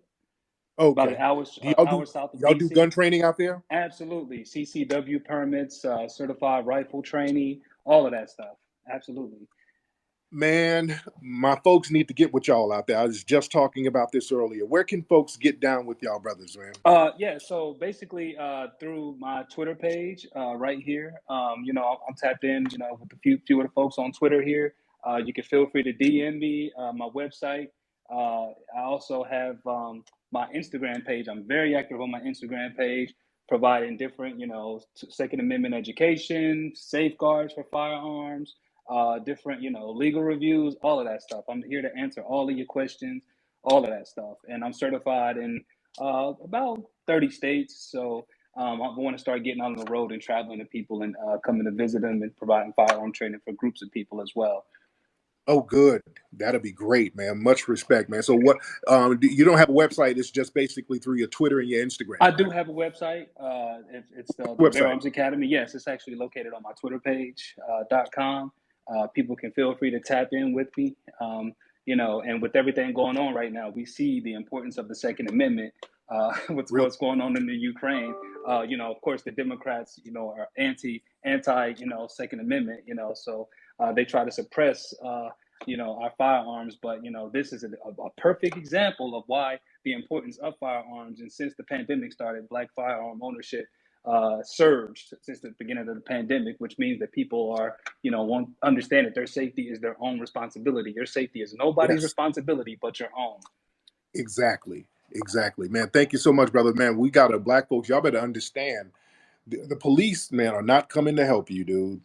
about an Okay. Do y'all hour do south of y'all do gun DC. training out there? Absolutely, CCW permits, certified rifle training, all of that stuff. Absolutely. Man, my folks need to get with y'all out there. I was just talking about this earlier. Where can folks get down with y'all brothers, man? Yeah, so basically, through my Twitter page, right here, I'm tapped in, with a few of the folks on Twitter here. You can feel free to DM me, my website. I also have my Instagram page. I'm very active on my Instagram page, providing different, Second Amendment education, safeguards for firearms, different, legal reviews, all of that stuff. I'm here to answer all of your questions, all of that stuff. And I'm certified in about 30 states. So I want to start getting on the road and traveling to people and coming to visit them and providing firearm training for groups of people as well. Oh, good. That'll be great, man. Much respect, man. So, what? You don't have a website? It's just basically through your Twitter and your I Instagram, do right? have a website. It's the Bear Website. Arms Academy. Yes, it's actually located on my Twitter page, .com. People can feel free to tap in with me. And with everything going on right now, we see the importance of the Second Amendment with Real. what's going on in the Ukraine. Of course, the Democrats, are anti, Second Amendment. So they try to suppress, our firearms. But this is a perfect example of why the importance of firearms. And since the pandemic started, Black firearm ownership surged since the beginning of the pandemic, which means that people are, want understand that their safety is their own responsibility. Your safety is nobody's Yes. responsibility but your own. Exactly. Exactly, man. Thank you so much, brother. Man, we got a black folks. Y'all better understand. The police, man, are not coming to help you, dude.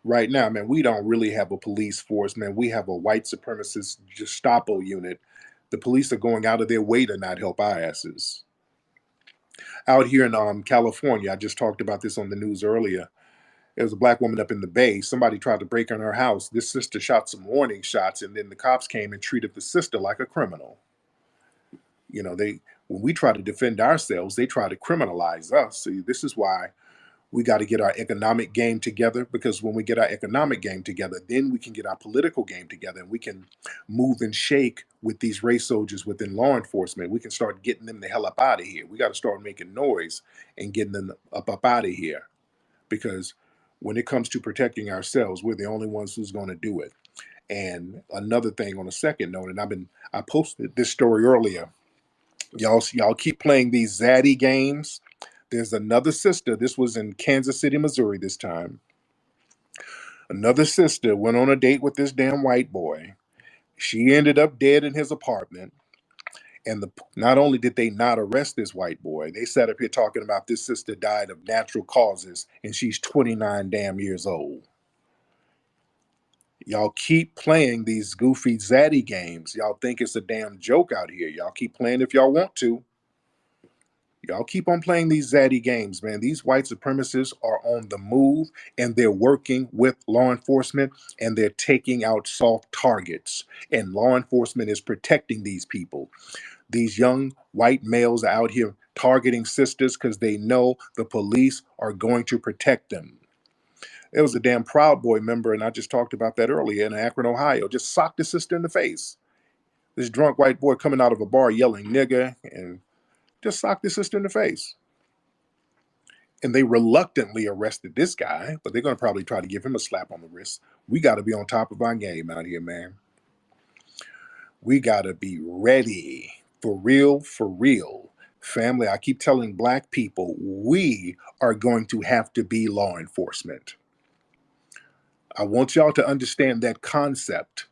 Right now, man, we don't really have a police force, man. We have a white supremacist Gestapo unit. The police are going out of their way to not help our asses. Out here in California, I just talked about this on the news earlier. There was a black woman up in the Bay. Somebody tried to break in her house. This sister shot some warning shots, and then the cops came and treated the sister like a criminal. They when we try to defend ourselves, they try to criminalize us. See, this is why we got to get our economic game together, because when we get our economic game together, then we can get our political game together, and we can move and shake with these race soldiers within law enforcement. We can start getting them the hell up out of here. We got to start making noise and getting them up out of here, because when it comes to protecting ourselves, we're the only ones who's going to do it. And another thing on a second note, and I posted this story earlier. Y'all keep playing these zaddy games. There's another sister. This was in Kansas City, Missouri this time. Another sister went on a date with this damn white boy. She ended up dead in his apartment. And not only did they not arrest this white boy, they sat up here talking about this sister died of natural causes and she's 29 damn years old. Y'all keep playing these goofy zaddy games. Y'all think it's a damn joke out here. Y'all keep playing if y'all want to. Y'all keep on playing these zaddy games, man. These white supremacists are on the move, and they're working with law enforcement, and they're taking out soft targets. And law enforcement is protecting these people. These young white males are out here targeting sisters because they know the police are going to protect them. There was a damn Proud Boy member, and I just talked about that earlier, in Akron, Ohio, just socked his sister in the face. This drunk white boy coming out of a bar yelling nigger and just socked his sister in the face. And they reluctantly arrested this guy, but they're going to probably try to give him a slap on the wrist. We got to be on top of our game out here, man. We got to be ready for real, for real. Family, I keep telling black people, we are going to have to be law enforcement. I want y'all to understand that concept.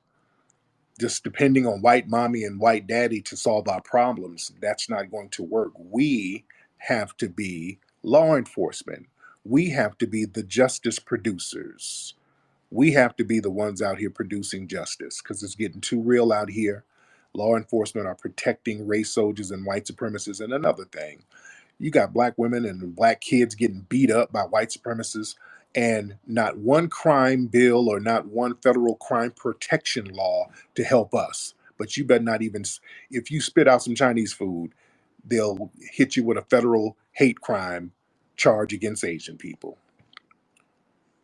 Just depending on white mommy and white daddy to solve our problems, that's not going to work. We have to be law enforcement. We have to be the justice producers. We have to be the ones out here producing justice because it's getting too real out here. Law enforcement are protecting race soldiers and white supremacists. And another thing, you got black women and black kids getting beat up by white supremacists, and not one crime bill or not one federal crime protection law to help us. But you better not even, if you spit out some Chinese food, they'll hit you with a federal hate crime charge against Asian people.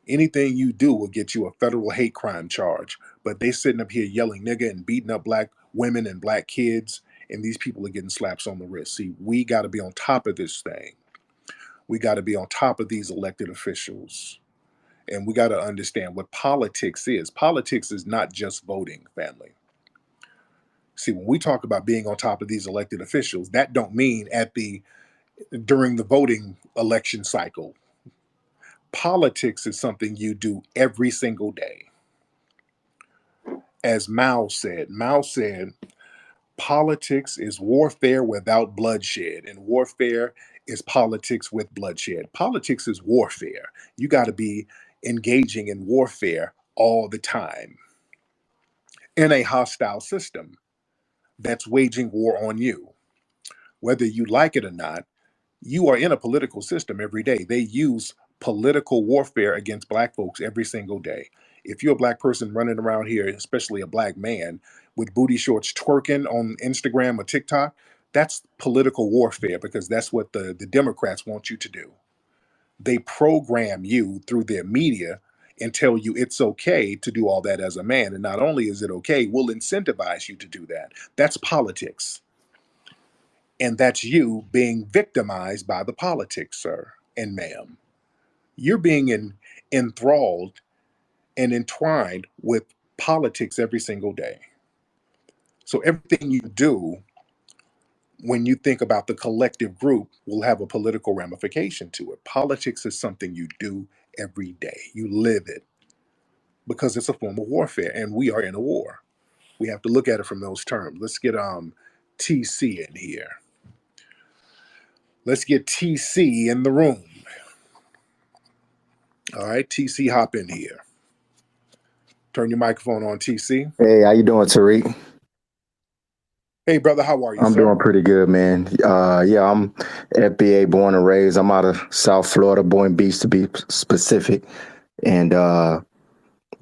Anything you do will get you a federal hate crime charge. But they sitting up here yelling nigga and beating up black women and black kids, and these people are getting slaps on the wrist. See, we got to be on top of this thing. We got to be on top of these elected officials. And we got to understand what politics is. Politics is not just voting, family. See, when we talk about being on top of these elected officials, that don't mean during the voting election cycle. Politics is something you do every single day. As Mao said, politics is warfare without bloodshed, and warfare is politics with bloodshed. Politics is warfare. You got to be engaging in warfare all the time in a hostile system that's waging war on you. Whether you like it or not, you are in a political system every day. They use political warfare against black folks every single day. If you're a black person running around here, especially a black man, with booty shorts twerking on Instagram or TikTok, that's political warfare because that's what the Democrats want you to do. They program you through their media and tell you it's okay to do all that as a man. And not only is it okay, we'll incentivize you to do that. That's politics. And that's you being victimized by the politics, sir and ma'am. You're being enthralled and entwined with politics every single day. So everything you do when you think about the collective group will have a political ramification to it. Politics is something you do every day. You live it because it's a form of warfare, and we are in a war. We have to look at it from those terms. Let's get TC in here. Let's get TC in the room. All right, TC, hop in here. Turn your microphone on, TC. Hey, how you doing, Tariq? Hey, brother, how are you, I'm sir? doing pretty good, man. Yeah, I'm FBA born and raised. I'm out of South Florida, Boynton Beach to be specific. And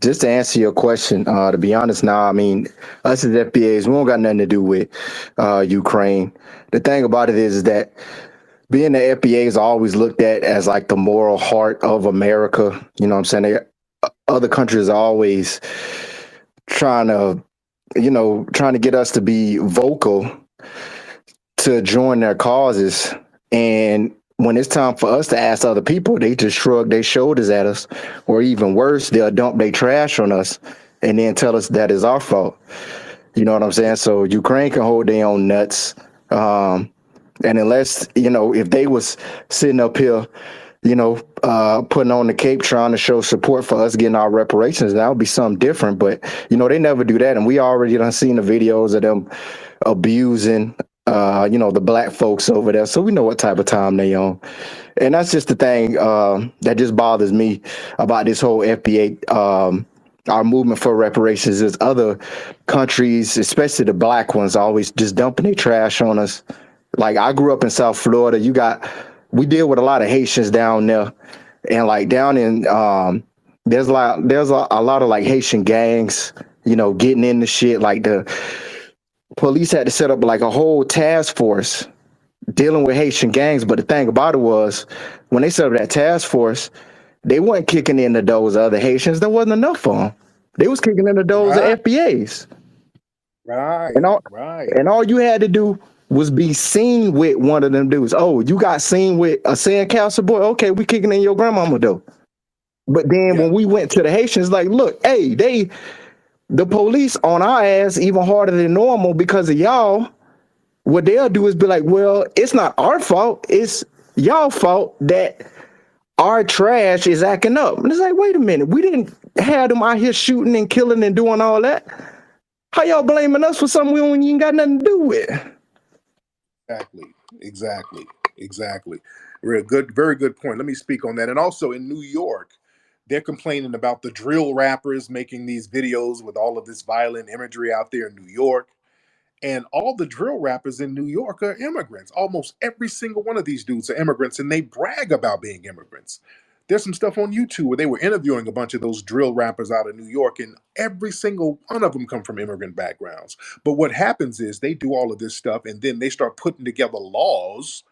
just to answer your question, to be honest now, I mean, us as FBAs, we don't got nothing to do with Ukraine. The thing about it is that being the FBA is always looked at as like the moral heart of America. You know what I'm saying? Other countries are always trying to get us to be vocal to join their causes. And when it's time for us to ask other people, they just shrug their shoulders at us, or even worse, they'll dump their trash on us and then tell us that is our fault. You know what I'm saying? So Ukraine can hold their own nuts. And unless, if they was sitting up here, putting on the cape, trying to show support for us getting our reparations, that would be something different. But, they never do that. And we already done seen the videos of them abusing, the black folks over there. So we know what type of time they on. And that's just the thing that just bothers me about this whole FBA. Our movement for reparations is other countries, especially the black ones, always just dumping their trash on us Like I grew up in South Florida. We deal with a lot of Haitians down there, and like down in there's a lot of like Haitian gangs, getting into shit. Like the police had to set up like a whole task force dealing with Haitian gangs. But the thing about it was, when they set up that task force, they weren't kicking in the doors of other Haitians. There wasn't enough for them. They was kicking in the doors of Right, FBAs, and right, all right. and all you had to do was be seen with one of them dudes. Oh, you got seen with a sandcastle boy? Okay, we kicking in your grandmama door. But then Yeah, when we went to the Haitians, like, look, hey, the police on our ass even harder than normal because of y'all. What they'll do is be like, well, it's not our fault. It's y'all fault that our trash is acting up. And it's like, wait a minute, we didn't have them out here shooting and killing and doing all that. How y'all blaming us for something we ain't got nothing to do with? exactly, exactly, exactly. Real good, very good point. Let me speak on that. And also in New York, they're complaining about the drill rappers making these videos with all of this violent imagery out there in New York. And all the drill rappers in New York are immigrants. Almost every single one of these dudes are immigrants, and they brag about being immigrants. There's some stuff on YouTube where they were interviewing a bunch of those drill rappers out of New York, and every single one of them come from immigrant backgrounds. But what happens is they do all of this stuff, and then they start putting together laws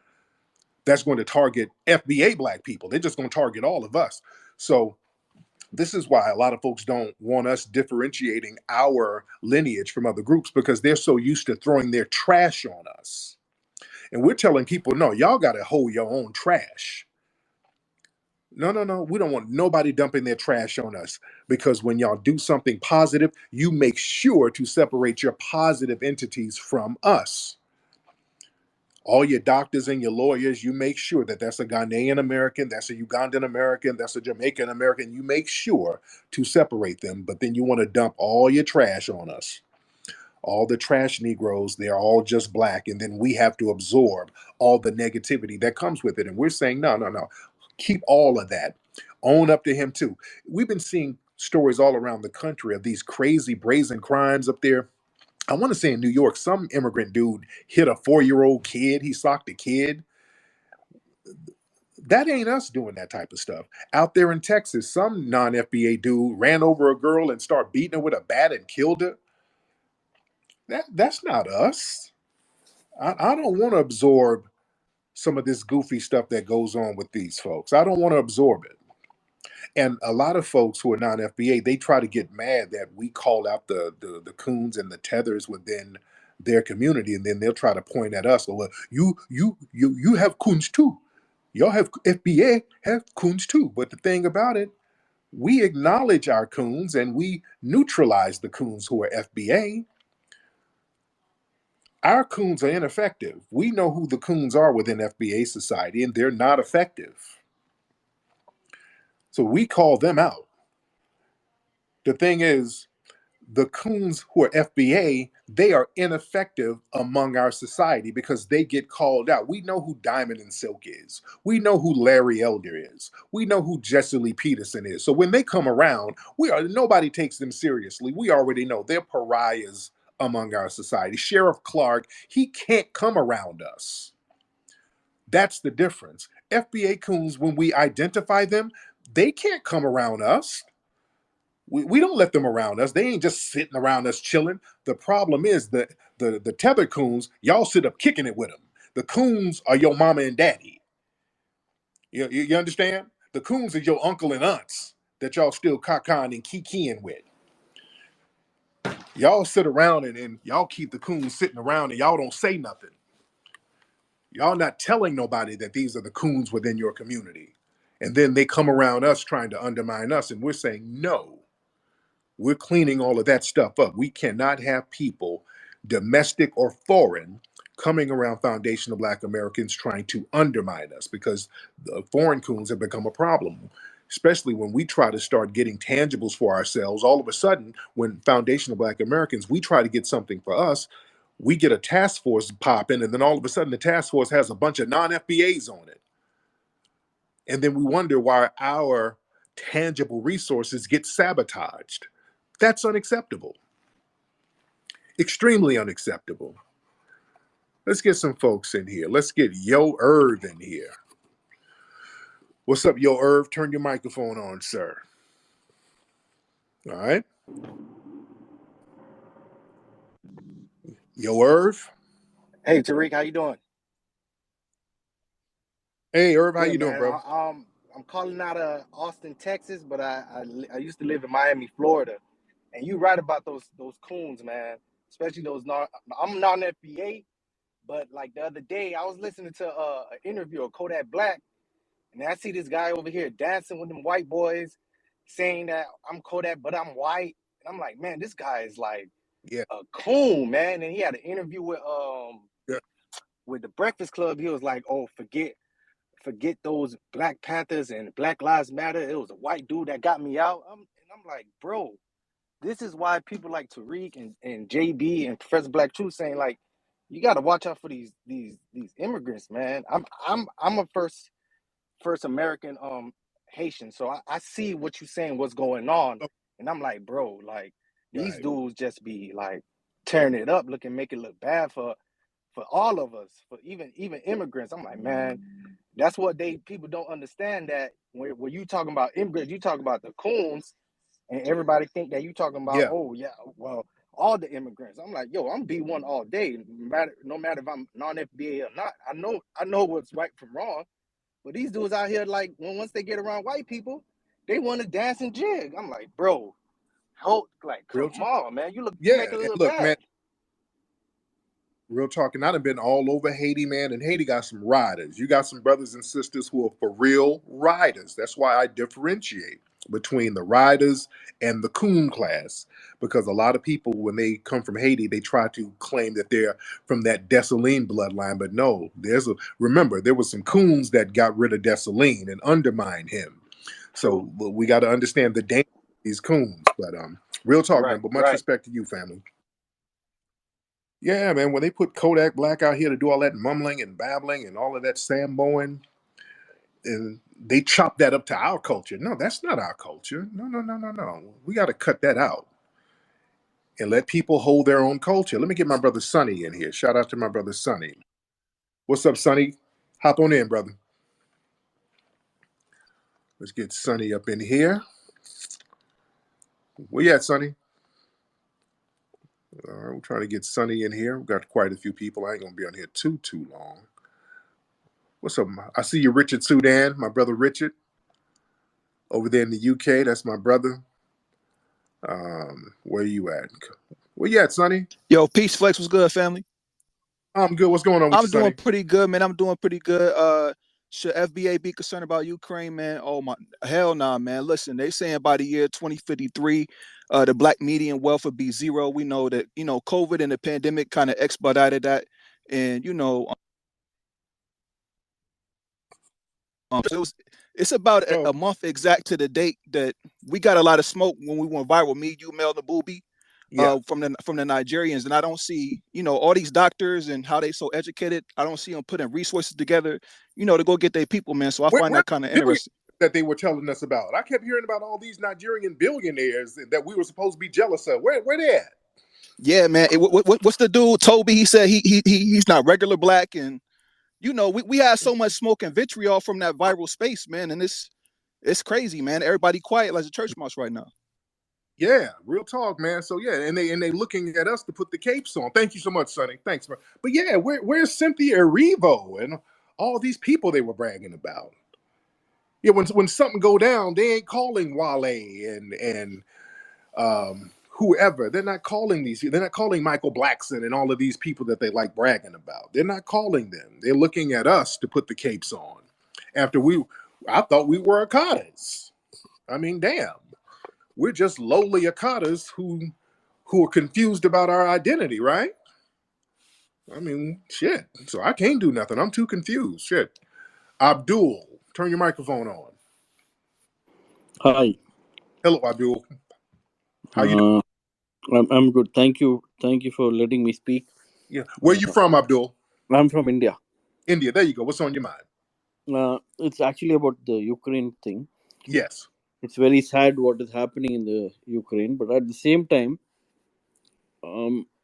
that's going to target FBA black people. They're just going to target all of us. So this is why a lot of folks don't want us differentiating our lineage from other groups because they're so used to throwing their trash on us. And we're telling people, no, y'all got to hold your own trash. No, no, no. We don't want nobody dumping their trash on us because when y'all do something positive, you make sure to separate your positive entities from us. All your doctors and your lawyers, you make sure that that's a Ghanaian American, that's a Ugandan American, that's a Jamaican American. You make sure to separate them, but then you want to dump all your trash on us. All the trash Negroes, they're all just black. And then we have to absorb all the negativity that comes with it. And we're saying, no, no, no. Keep all of that. Own up to him too. We've been seeing stories all around the country of these crazy brazen crimes up there. I want to say in New York, some immigrant dude hit a 4-year-old kid. He socked a kid. That ain't us doing that type of stuff. Out there in Texas, some non-FBA dude ran over a girl and started beating her with a bat and killed her. That's not us. I don't want to absorb some of this goofy stuff that goes on with these folks. I don't want to absorb it. And a lot of folks who are non-FBA, they try to get mad that we call out the coons and the tethers within their community, and then they'll try to point at us. Well, you have coons too. Y'all have FBA have coons too. But the thing about it, we acknowledge our coons and we neutralize the coons who are FBA. Our coons are ineffective. We know who the coons are within FBA society, and they're not effective. So we call them out. The thing is, the coons who are FBA, they are ineffective among our society because they get called out. We know who Diamond and Silk is. We know who Larry Elder is. We know who Jesse Lee Peterson is. So when they come around, nobody takes them seriously. We already know they're pariahs among our society. Sheriff Clark, he can't come around us. That's the difference. FBA coons, when we identify them, they can't come around us. We don't let them around us. They ain't just sitting around us chilling. The problem is that the tether coons, y'all sit up kicking it with them. The coons are your mama and daddy. You understand? The coons are your uncle and aunts that y'all still cockeying and kikiing with. Y'all sit around and y'all keep the coons sitting around and y'all don't say nothing. Y'all not telling nobody that these are the coons within your community. And then they come around us trying to undermine us, and we're saying no. We're cleaning all of that stuff up. We cannot have people, domestic or foreign, coming around foundational Black Americans trying to undermine us because the foreign coons have become a problem. Especially when we try to start getting tangibles for ourselves. All of a sudden, when foundational Black Americans, we try to get something for us, we get a task force popping, and then all of a sudden the task force has a bunch of non-FBAs on it. And then we wonder why our tangible resources get sabotaged. That's unacceptable. Extremely unacceptable. Let's get some folks in here. Let's get Yo Irv in here. What's up, Yo Irv? Turn your microphone on, sir. All right. Yo Irv. Hey Tariq, how you doing? Hey Irv, how you Good doing, man. brother? I'm calling out of Austin, Texas, but I used to live in Miami, Florida, and you right about those coons, man. Especially those non. I'm non FBA, but like the other day, I was listening to an interview of Kodak Black, and I see this guy over here dancing with them white boys, saying that I'm Kodak, but I'm white. And I'm like, man, this guy is like Yeah. a coon, man. And he had an interview Yeah. with the Breakfast Club. He was like, oh, forget those Black Panthers and Black Lives Matter. It was a white dude that got me out. I'm like, bro, this is why people like Tariq and JB and Professor Black Truth saying like, you got to watch out for these immigrants, man. I'm a first American Haitian, so I see what you're saying, what's going on, Oh, and I'm like, bro, like these right. dudes just be like tearing it up, make it look bad for all of us, for even immigrants. I'm like, man, that's what people don't understand, that when you talking about immigrants, you talk about the coons, and everybody think that you talking about, Yeah. oh yeah, well, all the immigrants. I'm like, yo, I'm B1 all day, no matter if I'm non-FBA or not. I know what's right from wrong, but these dudes out here, like, once they get around white people, they want to dance and jig. I'm like, bro, Real come talk. on, man, you Yeah. making it And look look, man, bad. real talking. I done been all over Haiti, man, and Haiti got some riders. You got some brothers and sisters who are for real riders. That's why I differentiate between the riders and the coon class, because a lot of people, when they come from Haiti, they try to claim that they're from that Dessalines bloodline, but no, remember, there was some coons that got rid of Dessalines and undermined him. True. So we got to understand the danger of these coons. But real talk, man. Right, But much right. respect to you, family. Yeah, man. When they put Kodak Black out here to do all that mumbling and babbling and all of that samboing, and they chop that up to our culture. No, that's not our culture. No, no, no, no, no. We got to cut that out and let people hold their own culture. Let me get my brother Sonny in here. Shout out to my brother Sonny. What's up, Sonny? Hop on in, brother. Let's get Sonny up in here. Where you at, Sonny? All right, we're trying to get Sonny in here. We've got quite a few people. I ain't gonna be on here too long. What's up? I see you, Richard Sudan, my brother Richard, over there in the UK. That's my brother. Where you at? Where you at, Sonny? Yo, peace, Flex. What's good, family? I'm good. What's going on with you, I'm doing Sonny? pretty good, man. I'm doing pretty good. Should FBA be concerned about Ukraine, man? Oh my, hell nah, man. Listen, they saying by the year 2053, the black median wealth would be zero. We know that COVID and the pandemic kind of expedited that, and it's about Oh, a month exact to the date that we got a lot of smoke when we went viral. Me, you, Mel, the booby. yeah. From the Nigerians, and I don't see all these doctors and how they so educated. I don't see them putting resources together, to go get their people, man. So I find Where that kind of billionaires interesting. that they were telling us about? I kept hearing about all these Nigerian billionaires that we were supposed to be jealous of. Where they at? Yeah, man. What's the dude Toby? He said he's not regular black, and we had so much smoke and vitriol from that viral space, man, and it's crazy, man. Everybody quiet like a church mouse right now. Yeah, real talk, man. So yeah, and they looking at us to put the capes on. Thank you so much, Sonny. Thanks, man. But yeah, where's Cynthia Erivo and all these people they were bragging about? Yeah, when something go down, they ain't calling Wale and whoever. They're not calling these. They're not calling Michael Blackson and all of these people that they like bragging about. They're not calling them. They're looking at us to put the capes on. After I thought we were Akatas. I mean, damn, we're just lowly Akatas who are confused about our identity, right? I mean, shit. So I can't do nothing. I'm too confused. Shit. Abdul, turn your microphone on. Hi, Hello, Abdul. How you doing? uh, I'm good. Thank you for letting me speak. Yeah. Where you Uh, from, Abdul? I'm from India. India. There you go. What's on your mind? It's actually about the Ukraine thing. Yes. It's very sad what is happening in the Ukraine, but at the same time,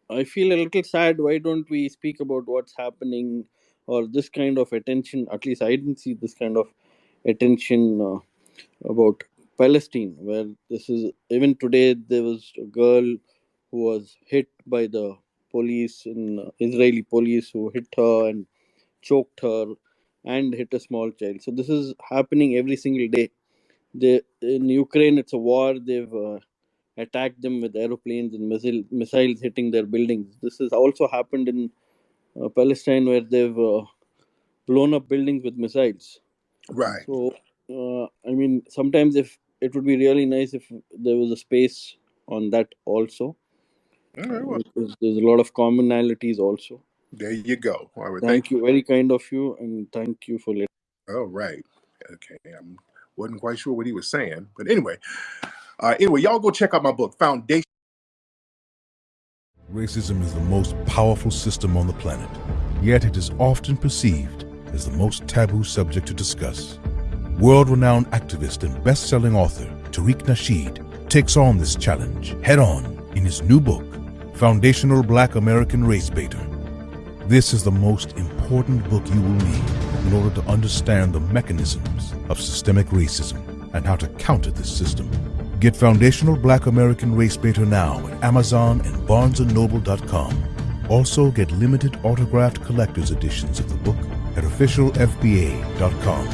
I feel a little sad. Why don't we speak about what's happening, or this kind of attention? At least I didn't see this kind of attention about Palestine, where this is, even today there was a girl who was hit by the police, in Israeli police, who hit her and choked her and hit a small child. So this is happening every single day. In Ukraine, it's a war. They've attacked them with aeroplanes and missiles hitting their buildings. This has also happened in Palestine, where they've blown up buildings with missiles. Right. So, I mean, sometimes if it would be really nice if there was a space on that also, All right. Well, because there's a lot of commonalities also. there you go. All right. Thank Thank you, very kind of you, and thank you for letting. you. All right. Okay. I wasn't quite sure what he was saying, but anyway, y'all go check out my book, Foundation. Racism is the most powerful system on the planet, yet it is often perceived as the most taboo subject to discuss. World-renowned activist and best-selling author Tariq takes on this challenge head-on in his new book, Foundational Black American Race Baiter. This is the most important book you will need in order to understand the mechanisms of systemic racism and how to counter this system. Get Foundational Black American Race Baiter now at Amazon and BarnesandNoble.com. Also get limited autographed collector's editions of the book at officialfba.com.